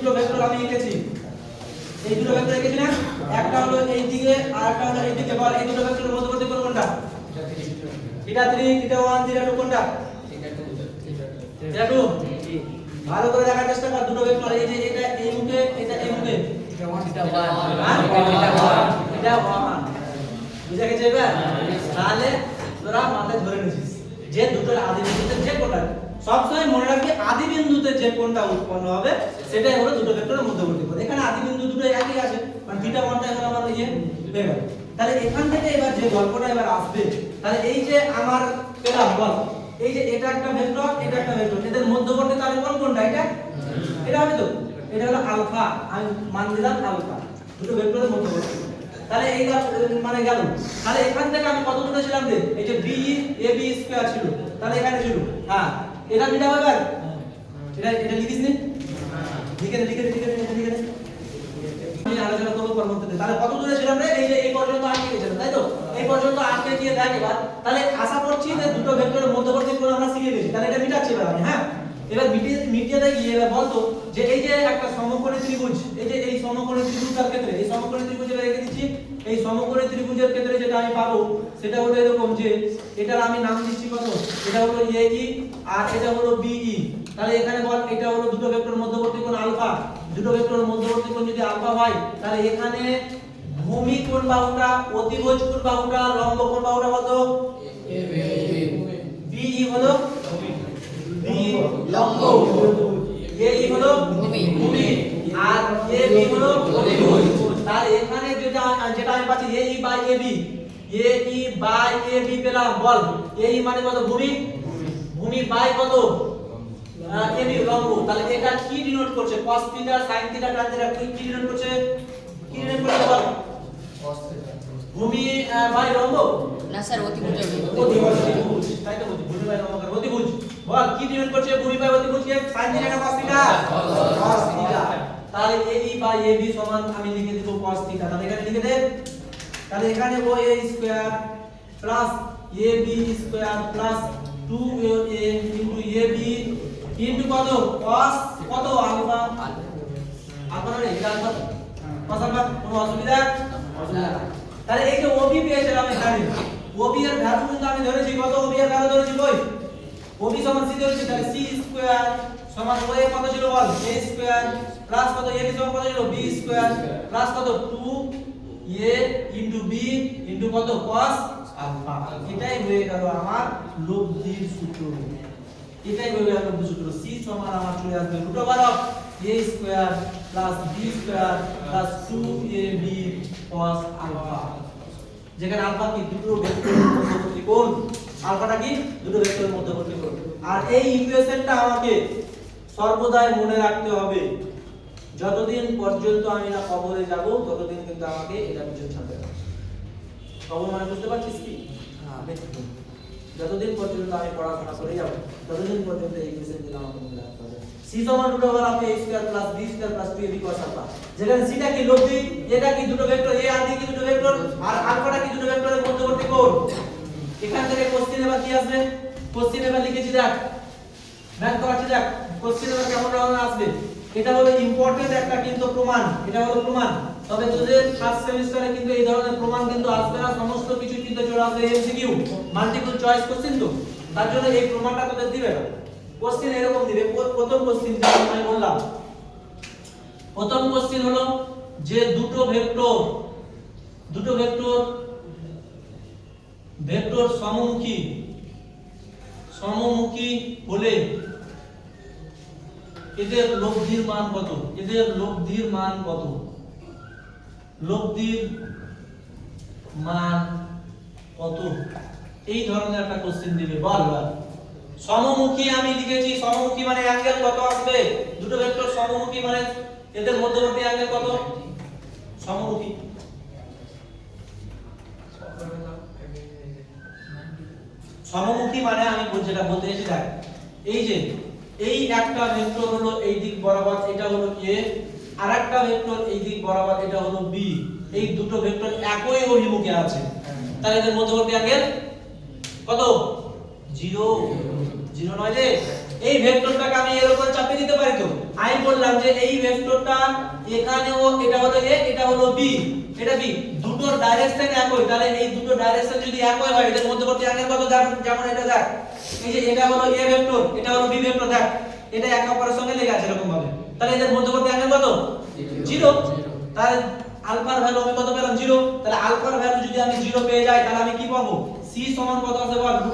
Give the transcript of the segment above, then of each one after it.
দুটো ভেক্টর আমি লিখেছি, এই দুটো ভেক্টর লিখেছি না, একটা হলো এই দিকে আর একটা হলো এই দিকে। বল এই দুটো ভেক্টরের মধ্যবর্তী কোণ কোনটা? থিটা 3 থিটা 1 থিটা 2 কোনটা? থিটা 2। ভালো করে দেখার চেষ্টা কর, দুটো ভেক্টর এই যে এটা এই মুখে এটা এই মুখে, থিটা 1 থিটা 1 বুঝা গেছে এবার? তাহলে তোরা মাথায় ধরে নিছিস যে দুটোর আদি বিন্দুতে যে কোণটা, সবসময় মনে রাখবি আদি বিন্দুতে যে কোণটা উৎপন্ন হবে সেটাই হলো দুটো ভেক্টরের মধ্যবর্তী কোণ। এখানে আদি বিন্দু দুটো একই আছে, মানে থিটা 1টা এখন আমার ইয়ে হয়ে গেল। তাহলে এখান থেকে এবার যে গল্পটা এবার আসবে, তাহলে এই যে আমার পেলাম বল, এই যে এটা একটা ভেক্টর এটা একটা ভেক্টর, এদের মধ্যবর্তী তাহলে কোন কোনটা? এটা হবে তো, এটা হলো আলফা, আমি মান দিলাম আলফা, দুটো ভেক্টরের মধ্যবর্তী। তাহলে এই মানে গেল। তাহলে এখান থেকে আমি কত দূরে ছিলাম রে? এই যে বি এ বি স্কয়ার ছিল, তাহলে এখানে ছিল। হ্যাঁ এটা মিটা হবে আর এটা লিখিস নি, লিখে দে আমি আলোচনা করব পরবর্তীতে। তাহলে কত দূরে ছিলাম রে? এই যে এই পর্যন্ত আটকে গেছিলাম, তাই তো? এই পর্যন্ত আটকে গিয়ে দেখ এবার। তাহলে আশা করছি যে দুটো ভেক্টরের মধ্যবর্তী কোণ আমরা শিখে গেছি। তাহলে এটা মিটাচ্ছি এবার আমি। হ্যাঁ এবার মিটিয়ে গিয়ে এবার বলতো যে এই যে একটা সমকোণী ত্রিভুজ, এই যে এই সমকোণী ত্রিভুজের ক্ষেত্রে, এই সমকোণী ত্রিভুজের রেখে দিচ্ছি, এই সমকোণী ত্রিভুজের ক্ষেত্রে যেটা আমি পাবো সেটা হলো এরকম যে এটার আমি নাম দিচ্ছি কত, এটা হলো এই আর এটা হলো বিই। তাহলে এখানে বল এটা হলো দুটো ভেক্টরের মধ্যবর্তী কোণ আলফা, দুটো ভেক্টরের মধ্যবর্তী কোণ যদি আলফা হয় তাহলে এখানে ভূমি কোণ বাহুটা, অতিভুজ কোণ বাহুটা, লম্ব কোণ বাহুটা কত? বিই হলো বি লম্ব, এই হলো ভূমি আর এবি হলো অতিভুজ। তাহলে এখানে যেটা আমি পাচ্ছি এই বাই এবি পেলাম। বল এই মানে কত? ভূমি, ভূমি বাই কত? এবি লম্ব। তাহলে এটা কি ডিনোট করছে? cos theta sin theta tan theta কি ডিনোট করছে? কি ডিনোট করছে বল? cos থিটা ভূমি বাই লম্ব না স্যার অতিভুজ, অতিভুজ তাই তো বলছি, ভূমি বাই লম্ব করে অতিভুজ। বল কি ডিনোট করছে? ভূমি বাই অতিভুজ কে sin থিটা না cos থিটা? cos theta. তাহলে এই বাই এবি সমান আমি লিখে দেব cos থিটা। তাহলে এখানে লিখে দে। তাহলে এখানে ও a square plus ab square plus 2a into ab into কত? cos কত? আলফা। আলফা মানে এটা আলফা, cos আলফা। কোনো অসুবিধা? তাহলে এই যে OB পেয়েছিলাম এখানে, OB এর ভ্যালু কিন্তু আমি ধরেছি কত? OB এর ভ্যালু ধরেছি কই? OB সমান c ধরেছি, তাহলে c স্কয়ার সমান ওই কত ছিল বল? a স্কয়ার প্লাস কত? ab সমান কত ছিল? b স্কয়ার প্লাস কত? 2a ইনটু b ইনটু কত? cos alpha. এটাই হয়ে গেল আমার লব্ধির সূত্র। এটাই হয়ে গেল লব্ধির সূত্র। c সমান আমার চলে আসবে √a square plus b square plus 2ab cos alpha. যেখানে আলফা কি? দুটো ভেক্টরের মধ্যবর্তী কোণ। আলফাটা কি? দুটো ভেক্টরের মধ্যবর্তী কোণ। আর এই ইকুয়েশনটা আমাকে সর্বদাই মনে রাখতে হবে। যতদিন পর্যন্ত আমি না কবরে যাব ততদিন কিন্তু আমাকে এটা বুঝে থাকতে হবে। কবর মানে বুঝতে পারছিস কি? যতদিন পর্যন্ত আমি পড়াশোনা করে যাব ততদিন পর্যন্ত এই ইকুয়েশন গুলো আমাকে মনে রাখতে হবে। c সমান √a square plus b square plus 2ab cos alpha. যেখানে c টা কি? লব্ধি, এটা কি? দুটো ভেক্টর, a আর b কি? দুটো ভেক্টর, আর আলফাটা কি? দুটো ভেক্টরের মধ্যবর্তী কোণ। এখান থেকে কোশ্চেন এবার কি আসবে? কোশ্চেন এবার লিখেছি দেখ, ম্যাথ করাচ্ছি দেখ। কোশ্চেন এবার কেমন ধরনের আসবে? এটা হলো ইম্পর্টেন্ট একটা কিন্তু প্রমাণ, এটা হলো প্রমাণ। তবে তোদের ফার্স্ট সেমিস্টারে কিন্তু এই ধরনের প্রমাণ কিন্তু আসবে না, সমস্ত কিছু কিন্তু চলে আসবে এমসিকিউ, মাল্টিপল চয়েস কোশ্চেন। তো তার জন্য এই প্রমাণটা তোদের দিবে না। কোশ্চেন এরকম দিবে। প্রথম কোশ্চেন যেটা আমি বললাম, প্রথম কোশ্চেন হলো যে দুটো ভেক্টর সমমুখী হলে এদের লব্ধির মান কত? এদের লব্ধির মান কত? লব্ধির মান কত? এই ধরনের একটা কোশ্চেন দিবে। বল সমমুখী আমি লিখেছি, সমমুখী মানে অ্যাঙ্গেল কত আসবে? দুটো ভেক্টর সমমুখী মানে এদের মধ্যবর্তী অ্যাঙ্গেল কত? সমমুখী। সমমুখী মানে আমি যেটা বলতে চাইছি দেখ, এই যে এই একটা ভেক্টর হলো এই দিক বরাবর, এটা হলো a, আর একটা ভেক্টর এই দিক বরাবর, এটা হলো b। এই দুটো ভেক্টর একই অভিমুখে আছে, তাহলে এদের মধ্যবর্তী অ্যাঙ্গেল কত? 0 নয় রে। এই ভেক্টরটাকে আমি এর উপর চাপিয়ে দিতে পারি। তো আমি বললাম যে যে এই ভেক্টরটা এখানেও এটা হলো a এটা হলো b এটা b দুটোর ডাইরেকশন একই তাহলে এই দুটো ডাইরেকশন যদি একই হয় এদের মধ্যবর্তী অ্যাঙ্গেল কত যেমন এটা দেখ এই যে এটা হলো a ভেক্টর এটা হলো b ভেক্টর দেখ এটা একে অপরের সঙ্গে লেগে আছে এরকম ভাবে তাহলে এদের মধ্যবর্তী অ্যাঙ্গেল কত 0 তাহলে আলফার ভ্যালু আমি কত পেলাম 0 তাহলে আলফার ভ্যালু যদি আমি 0 পেয়ে যাই তাহলে আমি কি পাবো c সমান কত আছে বল √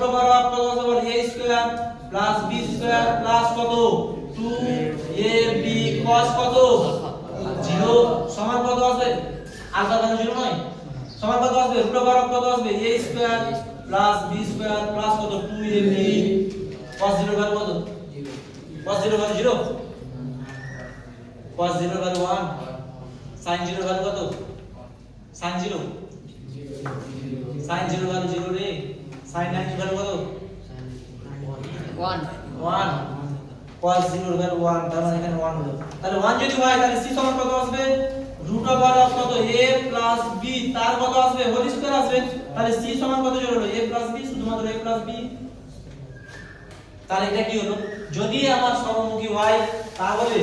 কত আছে বল a square plus b square plus কত 2ab cos কত 0 সমান কত আসবে আলফা ভ্যালু 0 নয় সমান কত আসবে √ কত আসবে a square plus b square plus কত 2ab cos 0 ভ্যালু কত 0 cos 0 value 0 cos 0 value 1 sin 0 value কত sin 0 sin 0 ভ্যালু 0 রে sin 90 ভ্যালু কত 1 cos 0 ভ্যালু 1 তার মানে এখানে 1 হলো তাহলে 1 যদি হয় তাহলে c সমান কত আসবে √ কত a b তার কত আসবে হোল স্কয়ার আসবে তাহলে c সমান কত হলো a b শুধুমাত্র a b তাহলে এটা কি হলো যদি আমার সমমুখী হয় তাহলে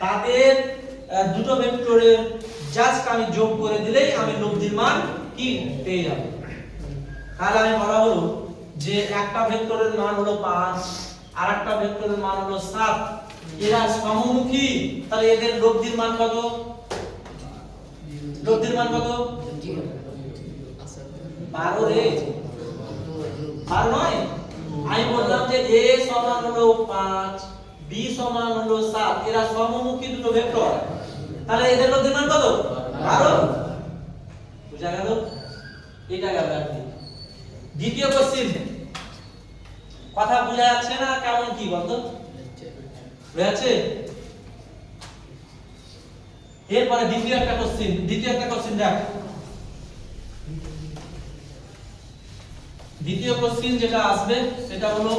তাদের দুটো ভেক্টরের জাস্ট আমি যোগ করে দিলেই আমি লব্ধির মান কি পেয়ে যাব তাহলে আমি বলা হলো যে একটা ভেক্টরের মান হলো 5 আর একটা ভেক্টরের মান হলো 7 এরা সমমুখী তাহলে এদের লব্ধির মান কত লব্ধির মান কত 12 রে 12 নয় আমি বললাম যে a সমান হলো 5 b সমান হলো 7 এরা সমমুখী দুটো ভেক্টর তাহলে এদের লব্ধির মান কত 12 বুঝা গেল এটা গেল একদিন দ্বিতীয় কোশ্চেন কথা বোঝা যাচ্ছে না কেমন কি বলতো বুঝা যাচ্ছে এরপরে দ্বিতীয় একটা কোশ্চেন দেখ দ্বিতীয় কোশ্চেন যেটা আসবে সেটা হলো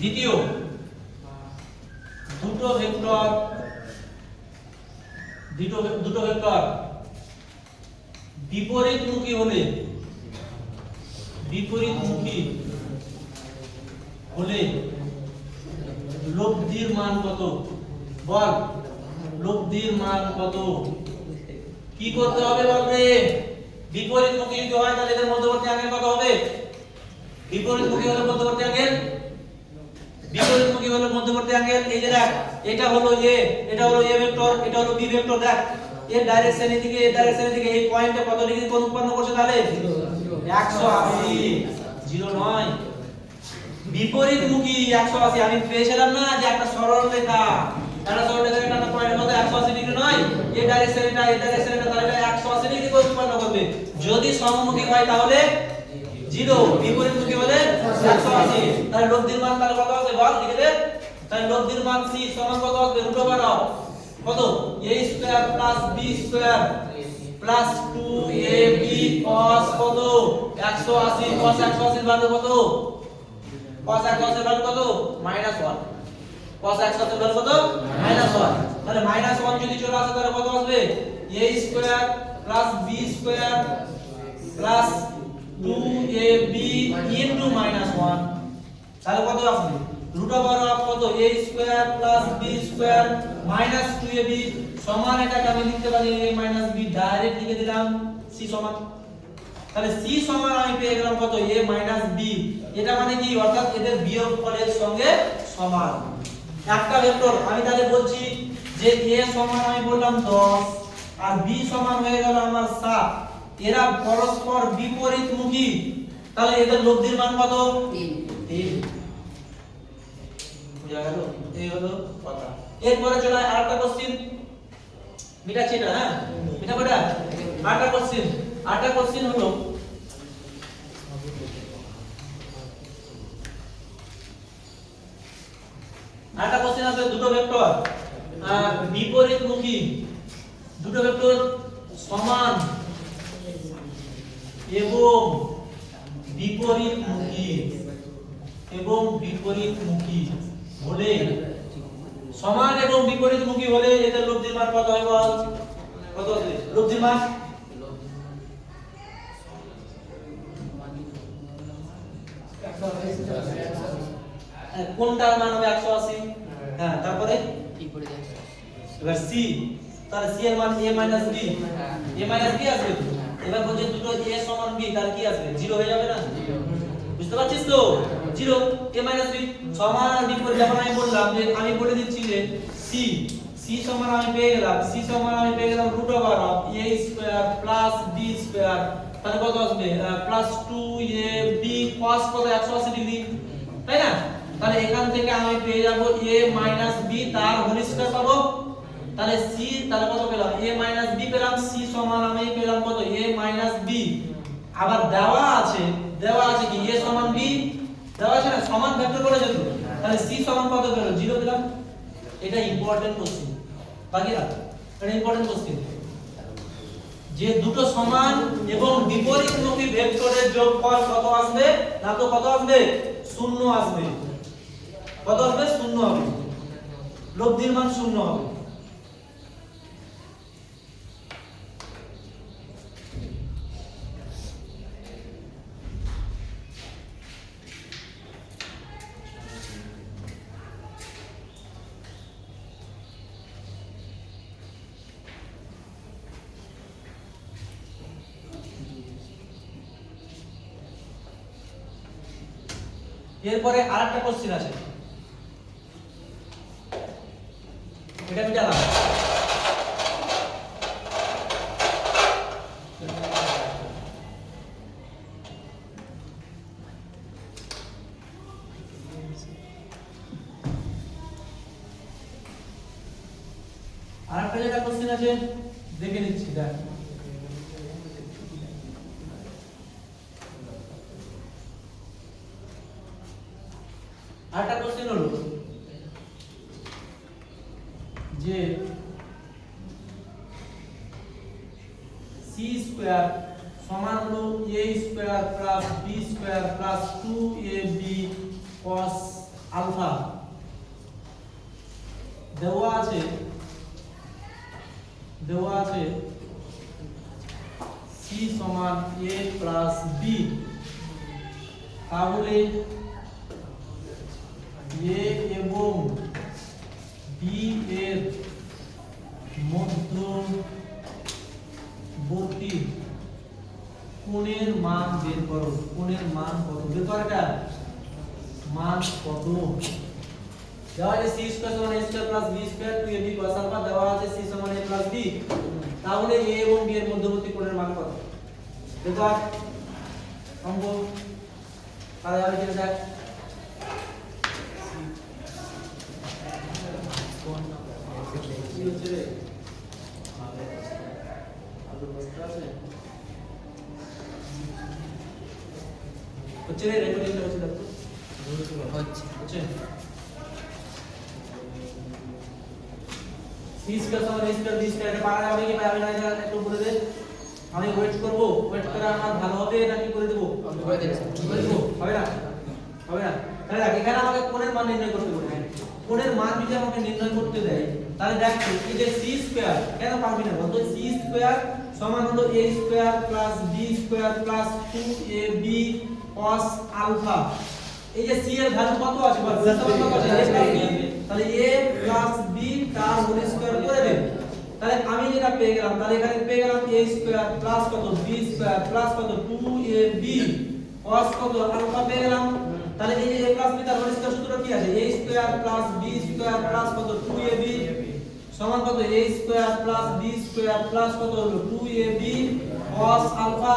দ্বিতীয় দুটো ভেক্টর বিপরীতমুখী হলে লব্ধির মান কত বল লব্ধির মান কত কি করতে হবে বলবে বিপরীতমুখী যদি হয় তাহলে এদের মধ্যবর্তী অ্যাঙ্গেল কত হবে বিপরীতমুখী হলে মধ্যবর্তী অ্যাঙ্গেল এই যে দেখ এটা হলো a এটা হলো a ভেক্টর এটা হলো b ভেক্টর দেখ এর ডাইরেকশন এদিকে এই পয়েন্টে কত ডিগ্রি কোণ উৎপন্ন করছে তাহলে 180 0 নয় বিপরীতমুখী 180 আমি পেয়েছিলাম না যে একটা সরল রেখা একটা পয়েন্টের মধ্যে 180 ডিগ্রি নয় এই ডাইরেকশন এটা তাহলে 180 ডিগ্রি কোণ উৎপন্ন করবে যদি সমমুখী হয় তাহলে 0 বিপরীতমুখী হলে 180 তাহলে লব্ধির মান তাহলে কত হবে বল লিখে দে তাহলে লব্ধির মান c সমান কত হবে √ কত a square plus b square plus 2ab cos কত 180 cos 180 এর ভ্যালু কত cos 180 এর ভ্যালু কত -1 cos 180 এর ভ্যালু কত -1 তাহলে -1 যদি চলে আসে তাহলে কত আসবে a square plus b square plus 2ab into -1 তাহলে কত আসবে √ কত a square plus b square minus 2ab সমান এটাকে আমি লিখতে পারি a মাইনাস b ডাইরেক্ট লিখে দিলাম c সমান তাহলে c সমান আমি পেয়ে গেলাম কত a মাইনাস b এটা মানে কি অর্থাৎ এদের বিয়োগফলের সঙ্গে সমান একটা ভেক্টর আমি তাহলে বলছি যে a সমান আমি বললাম 10 আর b সমান হয়ে গেল আমার 7 এরা পরস্পর বিপরীতমুখী তাহলে এদের লব্ধির মান কত 3 বুঝা গেল এই হলো কথা এরপরে চলে আরেকটা কোশ্চেন মিটাচ্ছি না হ্যাঁ মিটাবোটা আরেকটা কোশ্চেন হলো আরেকটা কোশ্চেন আছে দুটো ভেক্টর বিপরীতমুখী দুটো ভেক্টর সমান এবং বিপরীতমুখী হলে সমান এবং বিপরীতমুখী হলে এদের লব্ধির মান কত হয় বল কত হবে লব্ধির মান কোনটার মান হবে 180? হ্যাঁ, তারপরে এবার সি, তাহলে সি এর মান a minus b, a minus b আসবে তো। এবার বলছে দুটো a সমান b, তাহলে কি আসবে? 0 হয়ে যাবে না? বুঝতে পারছিস তো? 0 a মাইনাস b সমান আর বিপরীত। যেমন আমি বললাম যে আমি বলে দিচ্ছি যে c, c সমান আমি পেয়ে গেলাম, c সমান আমি পেয়ে গেলাম root over of a square plus b square, তাহলে কত আসবে? প্লাস 2ab cos কত 180 ডিগ্রি, তাই না? তাহলে এখান থেকে আমি পেয়ে যাব a মাইনাস b তার হোল স্কয়ার পাবো। তাহলে c, তাহলে কত পেলাম? a মাইনাস b পেলাম, c সমান আমি পেলাম কত? a minus b। আবার দেওয়া আছে কি a সমান b দেওয়া আছে না, সমান ভেক্টর করে যেত, তাহলে c সমান কত পেলাম? 0 পেলাম। এটা ইম্পর্টেন্ট কোশ্চেন বাকিরা, এটা ইম্পর্টেন্ট কোশ্চেন যে দুটো সমান এবং বিপরীতমুখী ভেক্টরের যোগফল কত আসবে? না তো কত আসবে? 0 আসবে। কত আসবে? 0 হবে। লব্ধির মান 0 হবে। এরপরে আরেকটা কোশ্চেন আছে, এটা মিটালাম। আরেকটা যেটা কোশ্চেন আছে দেখে নিচ্ছি, দেখ আরেকটা কোশ্চেন হলো যে c স্কয়ার সমান হলো a square plus b square plus 2ab cos alpha দেওয়া আছে c সমান a প্লাস b, তাহলে a এবং b এর মধ্যবর্তী কোণের মান বের করো। কোণের মান কত বের করো? এটা মান কত দেওয়া আছে? c স্কয়ার সমান a square plus b square 2ab cos alpha দেওয়া আছে c সমান a প্লাস b, তাহলে a এবং b এর মধ্যবর্তী কোণের মান কত? দেখো অঙ্ক তাহলে আমি কি দেখ কি হচ্ছে রে? আলু বস্তা আছে হচ্ছে রে, রেকর্ডিংটা হচ্ছে দেখো হচ্ছে। c স্কয়ার সমান a স্কয়ার b স্কয়ার এটা পারা যাবে কি পারবে না এটা একটু বলে দে। আমি ওয়েট করব, ওয়েট করে আমার ভালো হবে নাকি করে দেব? করে দেব। হবে না? হবে না। তাহলে এখানে আমাকে কোণের মান নির্ণয় করতে বলবে। কোণের মান যদি আমাকে নির্ণয় করতে দেয় তাহলে দেখো এই যে c স্কয়ার কেন পারবি না বলতো? c স্কয়ার সমান হলো a square plus b square plus 2ab cos alpha. এই যে c এর ভ্যালু কত আছে বল? কত আছে? a প্লাস b, তাহলে a প্লাস b তার হোল স্কয়ার করে দেব। তাহলে আমি যেটা পেয়ে গেলাম, তাহলে এখানে পেয়ে গেলাম a স্কয়ার প্লাস কত? b স্কয়ার প্লাস কত? 2ab cos কত আলফা পেয়ে গেলাম। তাহলে এই যে a প্লাস b তার হোল স্কয়ার সূত্র কি আছে? a square plus b square plus কত? 2ab সমান কত? a square plus b square plus কত হলো? 2ab cos alpha.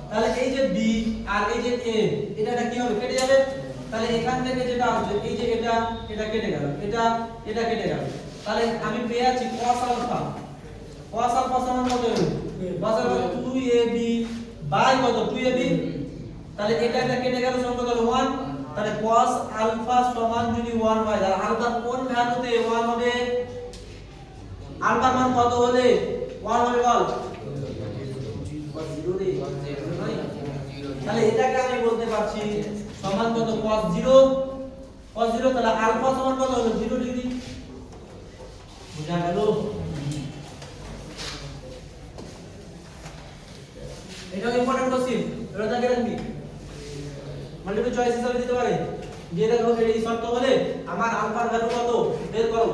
তাহলে এই যে b আর এই যে a এটা কি হবে? কেটে যাবে। তাহলে এখান থেকে যেটা আসবে এই যে এটা কেটে গেল, এটা কেটে গেল। তাহলে আমি পেয়ে আছি cos আলফা। cos আলফা সমান কত হলো? cos আলফা 2ab বাই কত? 2ab। তাহলে এটা কেটে গেল, সমান কত হলো? 1। তাহলে cos আলফা সমান যদি 1 হয় তাহলে আলফা কোন ভ্যালুতে 1 হবে? আলফার মান কত হলে 1 হবে বল? 0 রে, তাহলে এটাকে আমি বলতে পারছি সমান কত? cos 0। তাহলে আলফা সমান কত হলো? 0 ডিগ্রি। বুঝা গেল? এটা ইম্পর্টেন্ট কোশ্চেন, এটা দেখে রাখবি। মাল্টিপল চয়েস হিসাবে দিতে পারে যে দেখো এই শর্ত হলে আমার আলফার ভ্যালু কত বের করো।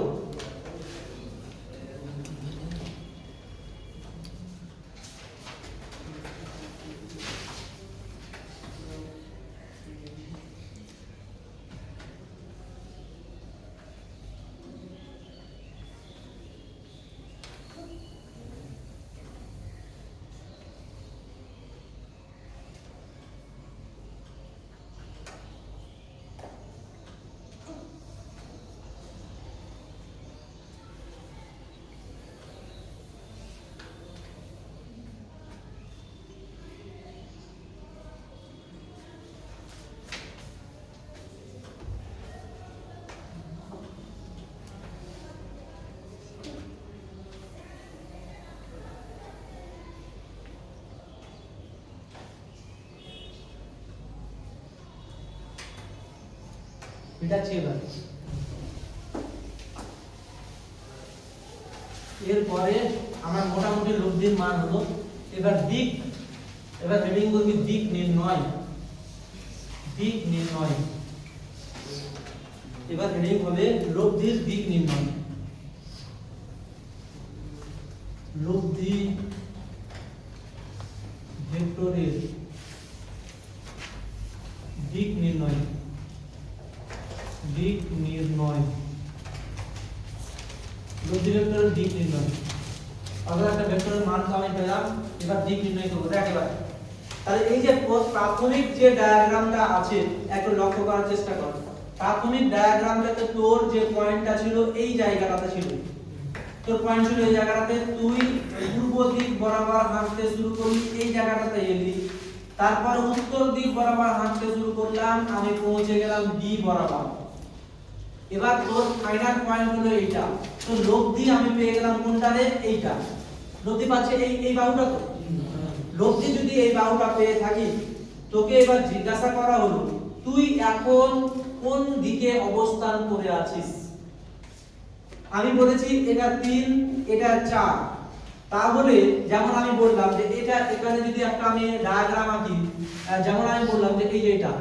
এটা ছিল এরপরে আমার মোটামুটি লব্ধির মান হলো। এবার হেডিং করবি দিক নির্ণয়। এবার হেডিং হবে লব্ধির দিক নির্ণয়। লব্ধি ভেক্টরের দিক নির্ণয়। লব্ধি ভেক্টরের দিক নির্ণয়। অর্থাৎ একটা ভেক্টরের মান আমি পেলাম, এবার দিক নির্ণয় করব। দেখ এবার তাহলে এই যে প্রাথমিক যে ডায়াগ্রামটা আছে একটু লক্ষ্য করার চেষ্টা কর। প্রাথমিক ডায়াগ্রামটাতে তোর যে পয়েন্টটা ছিল এই জায়গাটাতে ছিল, তোর পয়েন্ট ছিল এই জায়গাটাতে, তুই পূর্ব দিক বরাবর হাঁটতে শুরু করলি, এই জায়গাটাতে এলি, তারপর উত্তর দিক বরাবর হাঁটতে শুরু করলাম, আমি পৌঁছে গেলাম বি বরাবর। এবার তোর ফাইনাল পয়েন্ট হলো এইটা, তো লব্ধি আমি পেয়ে গেলাম কোনটা রে? এইটা লব্ধি পাচ্ছে এই বাহুটা। তো লব্ধি যদি এই বাহুটা পেয়ে থাকি, তোকে এবার জিজ্ঞাসা করা হলো তুই এখন কোন দিকে অবস্থান করে আছিস। আমি বলেছি এটা 3 এটা 4, তাহলে যেমন আমি বললাম যে এটা এখানে যদি একটা আমি ডায়াগ্রাম আঁকি, যেমন আমি বললাম যে এই যে এটা,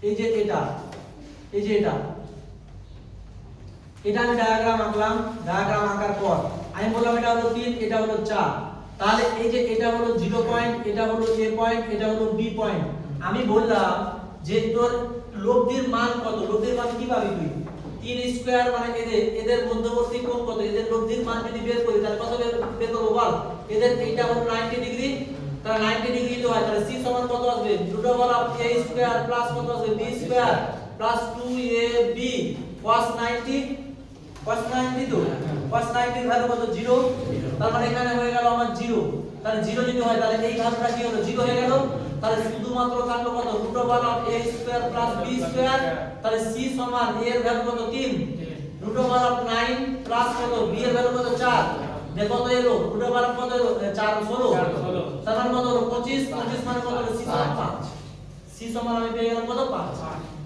এই যে এটা, এই যে এটা আমি ডায়াগ্রাম আঁকলাম। ডায়াগ্রাম আঁকার পর আমি বললাম এটা হলো 3 এটা হলো 4, তাহলে এই যে এটা হলো 0 পয়েন্ট, এটা হলো a পয়েন্ট, এটা হলো b পয়েন্ট। আমি বললাম যে তোর লব্ধির মান কত? লব্ধির মান কি পাবি তুই? 3 স্কয়ার মানে এদের মধ্যবর্তী কোণ কত? এদের লব্ধির মান যদি বের করি তাহলে কত বের করব বল? এদের এইটা হলো 90 ডিগ্রি, তাহলে 90 ডিগ্রি তো হয়, তাহলে c সমান কত আসবে? √ অফ a স্কয়ার প্লাস কত আসবে? b square plus 2ab cos 90 তো cos 90 এর ভ্যালু কত? 0। তার মানে এখানে হয়ে গেল আমার 0। তাহলে 0 যদি হয় তাহলে এই ভ্যালুটা কি হলো? 0 হয়ে গেল। তাহলে শুধুমাত্র থাকলো কত? √ Of a square plus b square. তাহলে c সমান a এর ভ্যালু কত? 3, √ অফ 9 প্লাস কত? b এর ভ্যালু কত? 4। দেখো কত এলো? √ অফ কত এলো? 4 16। তার মানে কত হলো? 25 মানে কত হলো? c সমান 5। c সমান আমি পেয়ে গেলাম কত? 5।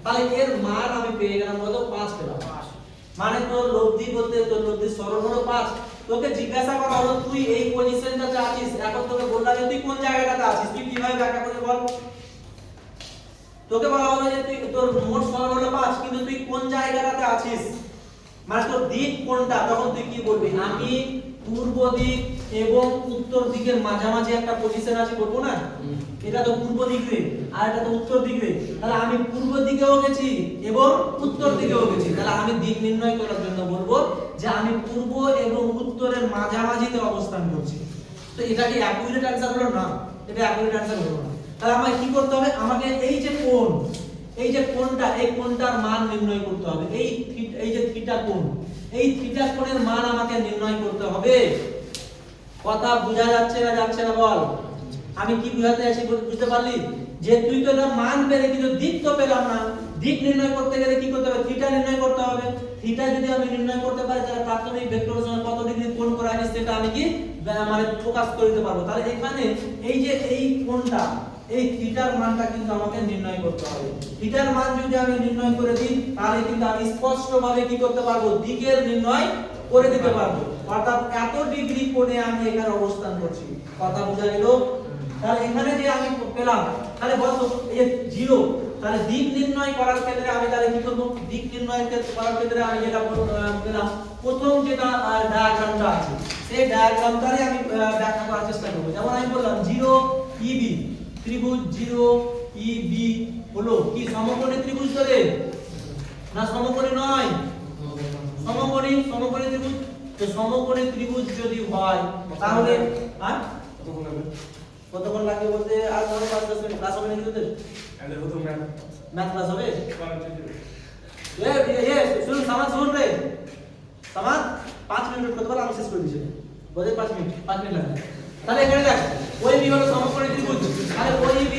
তাহলে এর মান আমি পেয়ে গেলাম কত? 5 পেলাম। মানে তোর লব্ধি বলতে তোর লব্ধির সরণ হলো 5। তোকে জিজ্ঞাসা করা হলো তুই এই পজিশনটাতে আছিস, এখন তোকে বললাম যে তুই কোন জায়গাটাতে আছিস, তুই কিভাবে ব্যাখ্যা করবি বল? তোকে বলা হলো যে তুই তোর মোট সরণ হলো 5, কিন্তু তুই কোন জায়গাটাতে আছিস, মানে তোর দিক কোনটা, তখন তুই কি বলবি? আমি পূর্ব দিক এবং উত্তর দিকের মাঝামাঝি একটা পজিশন আছে বলবো না? এটা তো পূর্ব দিক রে আর এটা তো উত্তর দিক রে, তাহলে আমি পূর্ব দিকেও গেছি এবং উত্তর দিকেও গেছি, তাহলে আমি দিক নির্ণয় করার জন্য বলবো যে আমি পূর্ব এবং উত্তরের মাঝামাঝিতে অবস্থান করছি। তো এটা কি অ্যাকুরেট অ্যানসার হলো না? এটা অ্যাকুরেট অ্যানসার হলো না। তাহলে আমাকে কি করতে হবে? আমাকে এই যে কোণ, এই যে কোণটা, এই কোণটার মান নির্ণয় করতে হবে। এই যে থিটা কোণ, এই থিটা কোণের মান আমাকে নির্ণয় করতে হবে। কথা বোঝা যাচ্ছে না বল? আমি কি বুঝাতে চাইছি বুঝতে পারলি? যে তুই তো মান পেলে কিন্তু দিক তো পেলাম না। দিক নির্ণয় করতে গেলে কি করতে হবে? থিটা নির্ণয় করতে হবে। থিটা যদি আমি নির্ণয় করতে পারি তাহলে প্রাথমিক ভেক্টরের সঙ্গে কত ডিগ্রি কোণ করে আছে সেটা আমি কি মানে প্রকাশ করে দিতে পারবো। তাহলে এখানে এই যে এই কোণটা, এই থিটার মানটা কিন্তু আমাকে নির্ণয় করতে হবে। থিটার মান যদি আমি নির্ণয় করে দিই তাহলে কিন্তু আমি স্পষ্টভাবে কি করতে পারবো? দিকের নির্ণয় করে দিতে পারবো। অর্থাৎ এত ডিগ্রি কোণে আমি এখানে অবস্থান করছি। কথা বোঝা গেল? তাহলে এখানে যে আমি পেলাম, তাহলে বলতো এই যে 0 তাহলে দিক নির্ণয় করার ক্ষেত্রে আমি তাহলে কি করব, দিক নির্ণয় করার ক্ষেত্রে আমি যেটা বললাম প্রথম যেটা ডায়াগ্রামটা আছে সেই ডায়াগ্রামটারই আমি ব্যাখ্যা করার চেষ্টা করব। যেমন আমি বললাম 0 EB ত্রিভুজ 0 EB হলো কি সমকোণী ত্রিভুজ তোদের না সমকোণী নয়, সমকোণী ত্রিভুজ। তো সমকোণী ত্রিভুজ যদি হয় তাহলে হ্যাঁ কতক্ষণ লাগবে বলতে আর ধরো 5-10 মিনিট ক্লাস হবে নাকি তোদের? এদের প্রথম ম্যাথ ক্লাস হবে শুনুন শুনুন রে সমাজ 5 মিনিট করতে পারো আমি শেষ করে দিচ্ছি বলে 5 মিনিট লাগবে। তাহলে এখানে দেখ ওই বি হলো সমকোণী ত্রিভুজ, তাহলে ওই বি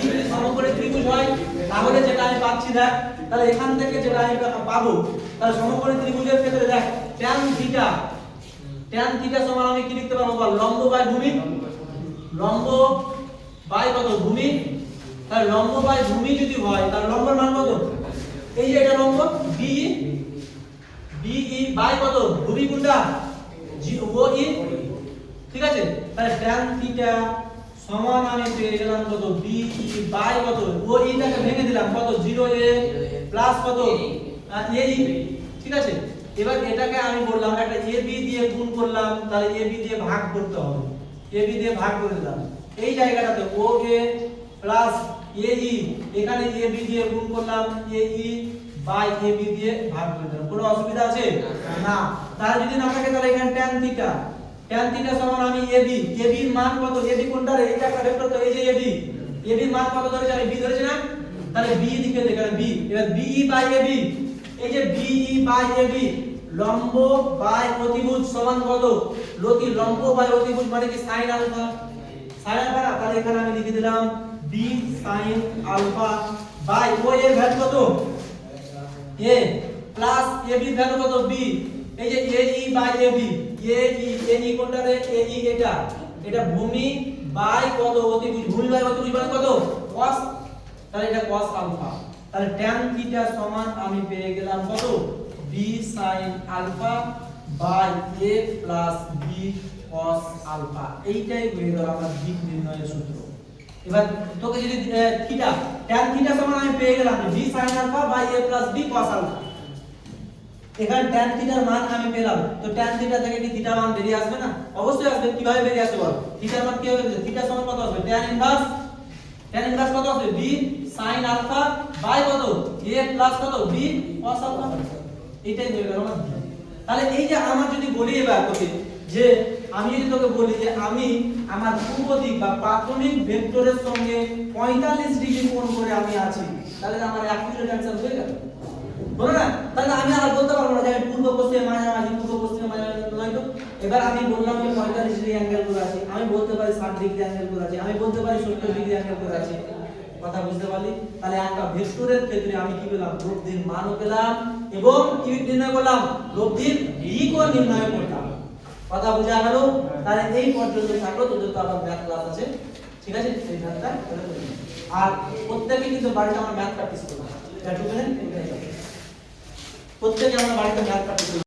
যদি সমকোণী ত্রিভুজ হয় তাহলে যেটা আমি পাচ্ছি দেখ, তাহলে এখান থেকে যেটা আমি পাবো তাহলে সমকোণী ত্রিভুজের ক্ষেত্রে দেখ tan থিটা সমান আমি কি লিখতে পারবো বল, লম্ব বাই ভূমি, লম্ব বাই কত ভূমি। তাহলে লম্ব বাই ভূমি যদি হয় তাহলে লম্বের মান কত, এই যে এটা লম্ব BE বাই কত ভূমি কোনটা OE, ঠিক আছে। তাহলে tan থিটা সমান আমি পেয়ে গেলাম কত BE বাই কত OE টাকে ভেঙে দিলাম কত 0A প্লাস কত AE, ঠিক আছে। এবার এটাকে আমি বললাম একটা AB দিয়ে গুণ করলাম, তাহলে AB দিয়ে ভাগ করতে হবে, AB দিয়ে ভাগ করে দিলাম এই জায়গাটাতে OA প্লাস AE, এখানে AB দিয়ে গুণ করলাম AE বাই AB দিয়ে ভাগ করে দিলাম। কোনো অসুবিধা আছে না? তাহলে যদি না থাকে তাহলে এখানে tan থিটা সমান আমি AB এর মান কত, AB কোনটা রে, এটা একটা ভেক্টর তো এই যে AB এর মান কত ধরেছে আমি B ধরেছি না, তাহলে B দিকে দেখালে B, এবার BE বাই AB, এই যে BE বাই AB লম্ব বাই অতিভুজ সমান কত লম্ব বাই অতিভুজ মানে কি sin আলফা, না তাহলে এখানে আমি লিখে দিলাম B sin alpha by O এর ভ্যালু কত A প্লাস AB এর ভ্যালু কত B, এই যে AE বাই AB AE কোনটা রে AE এটা ভূমি বাই কত অতিভুজ, ভূমি বাই অতিভুজ মানে কত cos, তাহলে এটা cos আলফা। তাহলে tan থিটা সমান আমি পেয়ে গেলাম কত B sin alpha by A plus B cos alpha. এইটাই হয়ে গেল আমার দিক নির্ণয়ের সূত্র। এবার তোকে যদি tan থিটা সমান আমি পেয়ে গেলাম B sin alpha by A plus B cos alpha, এখানে tan থিটার মান আমি পেলাম, তো tan থিটা থেকে কি থিটা মান বেরিয়ে আসবে না? অবশ্যই আসবে। কিভাবে বেরিয়ে আসবে বল, থিটার মান কি হবে, থিটা সমান কত আসবে tan ইনভার্স কত আসবে B sin আলফা বাই কত A প্লাস কত B cos আলফা, এটাই হয়ে গেল আমার। তাহলে এই যে আমার যদি বলি এবার তোকে যে আমি যদি তোকে বলি যে আমি আমার পূর্ব দিক বা প্রাথমিক ভেক্টরের সঙ্গে 45 ডিগ্রি কোণ করে আমি আছি, তাহলে আমার অ্যাকুরেট অ্যানসার হয়ে গেল, বলো না? তাহলে আমি আর বলতে পারবো না যে আমি পূর্ব পশ্চিমে মাঝামাঝি নয় তো। এবার আমি বললাম যে 45 ডিগ্রি অ্যাঙ্গেল করে আছি, আমি বলতে পারি 60 ডিগ্রি অ্যাঙ্গেল করে আছি, আমি বলতে পারি 70 ডিগ্রি অ্যাঙ্গেল করে আছি। কথা বুঝতে পারলি? তাহলে একটা ভেক্টরের ক্ষেত্রে আমি কি পেলাম, লব্ধির মানও পেলাম এবং কি নির্ণয় করলাম, লব্ধির দিকও নির্ণয় করলাম। কথা বুঝা গেল? তাহলে এই পর্যন্ত থাকলো, তোদের তো আবার ম্যাথ ক্লাস আছে, ঠিক আছে? সেই ম্যাথটা করে ফেলবি। আর প্রত্যেককে কিন্তু বাড়িতে আমরা ম্যাথ প্র্যাকটিস করব, প্রত্যেকে আমরা বাড়িতে ম্যাথ প্র্যাকটিস করব।